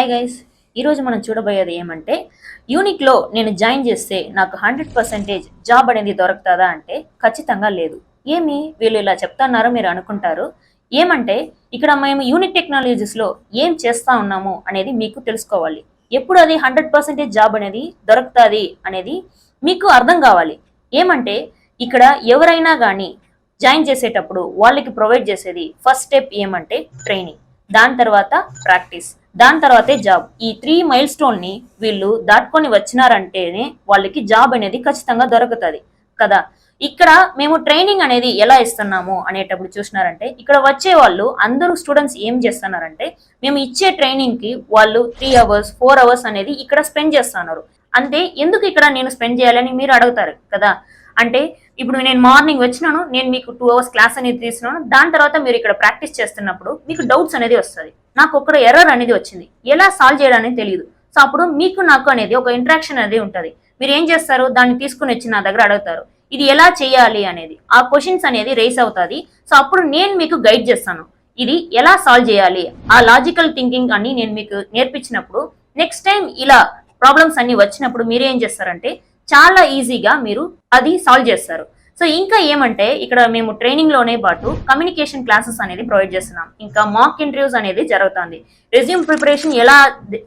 Hi guys, ఈరోజు మనం చూడబోయేది ఏమంటే యూనిక్లో నేను జాయిన్ చేస్తే నాకు 100% జాబ్ అనేది దొరుకుతుందా అంటే ఖచ్చితంగా లేదు. ఏమి వీళ్ళు ఇలా చెప్తున్నారో మీరు అనుకుంటారు. ఏమంటే ఇక్కడ మేము యూనిక్ టెక్నాలజీస్లో ఏం చేస్తా ఉన్నాము అనేది మీకు తెలుసుకోవాలి. ఎప్పుడు అది 100% జాబ్ అనేది దొరుకుతుంది అనేది మీకు అర్థం కావాలి. ఏమంటే ఇక్కడ ఎవరైనా కానీ జాయిన్ చేసేటప్పుడు వాళ్ళకి ప్రొవైడ్ చేసేది ఫస్ట్ స్టెప్ ఏమంటే ట్రైనింగ్, దాని తర్వాత ప్రాక్టీస్, దాని తర్వాతే జాబ్. ఈ 3 మైల్ స్టోన్ ని వీళ్ళు దాటుకొని వచ్చినారంటేనే వాళ్ళకి జాబ్ అనేది ఖచ్చితంగా దొరుకుతుంది కదా. ఇక్కడ మేము ట్రైనింగ్ అనేది ఎలా ఇస్తున్నాము అనేటప్పుడు చూసినారంటే ఇక్కడ వచ్చే వాళ్ళు అందరూ స్టూడెంట్స్ ఏం చేస్తున్నారంటే మేము ఇచ్చే ట్రైనింగ్ కి వాళ్ళు 3 అవర్స్ 4 అవర్స్ అనేది ఇక్కడ స్పెండ్ చేస్తున్నారు. అంతే, ఎందుకు ఇక్కడ నేను స్పెండ్ చేయాలని మీరు అడుగుతారు కదా. అంటే ఇప్పుడు నేను మార్నింగ్ వచ్చినాను, నేను మీకు 2 అవర్స్ క్లాస్ అనేది తీసినాను, దాని తర్వాత మీరు ఇక్కడ ప్రాక్టీస్ చేస్తున్నప్పుడు మీకు డౌట్స్ అనేది వస్తుంది. నాకు ఒక ఎర్రర్ అనేది వచ్చింది, ఎలా సాల్వ్ చేయడానికి తెలియదు. సో అప్పుడు మీకు నాకు అనేది ఒక ఇంటరాక్షన్ అనేది ఉంటుంది. మీరు ఏం చేస్తారు, దాన్ని తీసుకుని వచ్చి నా దగ్గర అడుగుతారు ఇది ఎలా చేయాలి అనేది. ఆ క్వశ్చన్స్ అనేది రేస్ అవుతుంది. సో అప్పుడు నేను మీకు గైడ్ చేస్తాను ఇది ఎలా సాల్వ్ చేయాలి. ఆ లాజికల్ థింకింగ్ అని నేను మీకు నేర్పించినప్పుడు నెక్స్ట్ టైం ఇలా ప్రాబ్లమ్స్ అన్ని వచ్చినప్పుడు మీరు ఏం చేస్తారంటే చాలా ఈజీగా మీరు అది సాల్వ్ చేస్తారు. సో ఇంకా ఏమంటే ఇక్కడ మేము ట్రైనింగ్ లోనే పాటు కమ్యూనికేషన్ క్లాసెస్ అనేది ప్రొవైడ్ చేస్తున్నాం. ఇంకా మాక్ ఇంటర్వ్యూస్ అనేది జరుగుతుంది. రెజ్యూమ్ ప్రిపరేషన్ ఎలా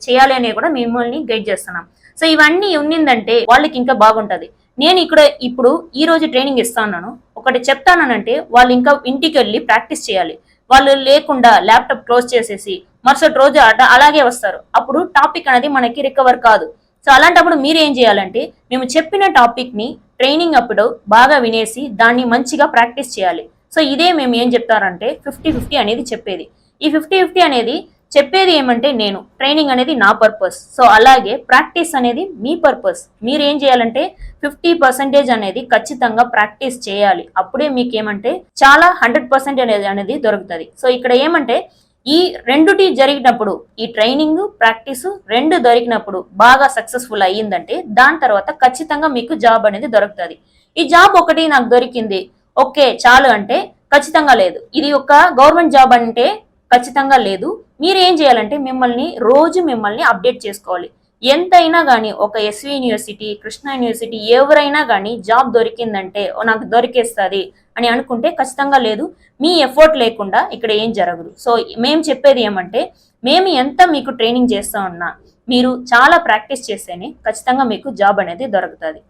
చేయాలి అనేది కూడా మిమ్మల్ని గైడ్ చేస్తున్నాం. సో ఇవన్నీ ఉన్నిందంటే వాళ్ళకి ఇంకా బాగుంటది. నేను ఇక్కడ ఇప్పుడు ఈ రోజు ట్రైనింగ్ ఇస్తాను, ఒకటి చెప్తానంటే వాళ్ళు ఇంకా ఇంటికి వెళ్ళి ప్రాక్టీస్ చేయాలి. వాళ్ళు లేకుండా ల్యాప్టాప్ క్లోజ్ చేసేసి మరుసటి రోజు అలాగే వస్తారు. అప్పుడు టాపిక్ అనేది మనకి రికవర్ కాదు. సో అలాంటప్పుడు మీరు ఏం చేయాలంటే మేము చెప్పిన టాపిక్ ని ట్రైనింగ్ అప్పుడు బాగా వినేసి దాన్ని మంచిగా ప్రాక్టీస్ చేయాలి. సో ఇదే మేము ఏం చెప్తారంటే 50-50 అనేది చెప్పేది. ఈ 50-50 అనేది చెప్పేది ఏమంటే నేను ట్రైనింగ్ అనేది నా పర్పస్, సో అలాగే ప్రాక్టీస్ అనేది మీ పర్పస్. మీరు ఏం చేయాలంటే 50% అనేది ఖచ్చితంగా ప్రాక్టీస్ చేయాలి. అప్పుడే మీకు ఏమంటే చాలా 100% అనేది దొరుకుతుంది. సో ఇక్కడ ఏమంటే ఈ రెండుటి జరిగినప్పుడు, ఈ ట్రైనింగ్ ప్రాక్టీస్ రెండు దొరికినప్పుడు బాగా సక్సెస్ఫుల్ అయ్యిందంటే దాని తర్వాత ఖచ్చితంగా మీకు జాబ్ అనేది దొరుకుతుంది. ఈ జాబ్ ఒకటి నాకు దొరికింది ఓకే చాలు అంటే ఖచ్చితంగా లేదు. ఇది ఒక గవర్నమెంట్ జాబ్ అంటే ఖచ్చితంగా లేదు. మీరు ఏం చేయాలంటే మిమ్మల్ని అప్డేట్ చేసుకోవాలి. ఎంతైనా కానీ ఒక ఎస్వి యూనివర్సిటీ, కృష్ణ యూనివర్సిటీ ఎవరైనా కానీ జాబ్ దొరికిందంటే నాకు దొరికేస్తుంది అని అనుకుంటే ఖచ్చితంగా లేదు. మీ ఎఫర్ట్ లేకుండా ఇక్కడ ఏం జరగదు. సో మేము చెప్పేది ఏమంటే మేము ఎంత మీకు ట్రైనింగ్ చేస్తా ఉన్నా మీరు చాలా ప్రాక్టీస్ చేస్తేనే ఖచ్చితంగా మీకు జాబ్ అనేది దొరుకుతుంది.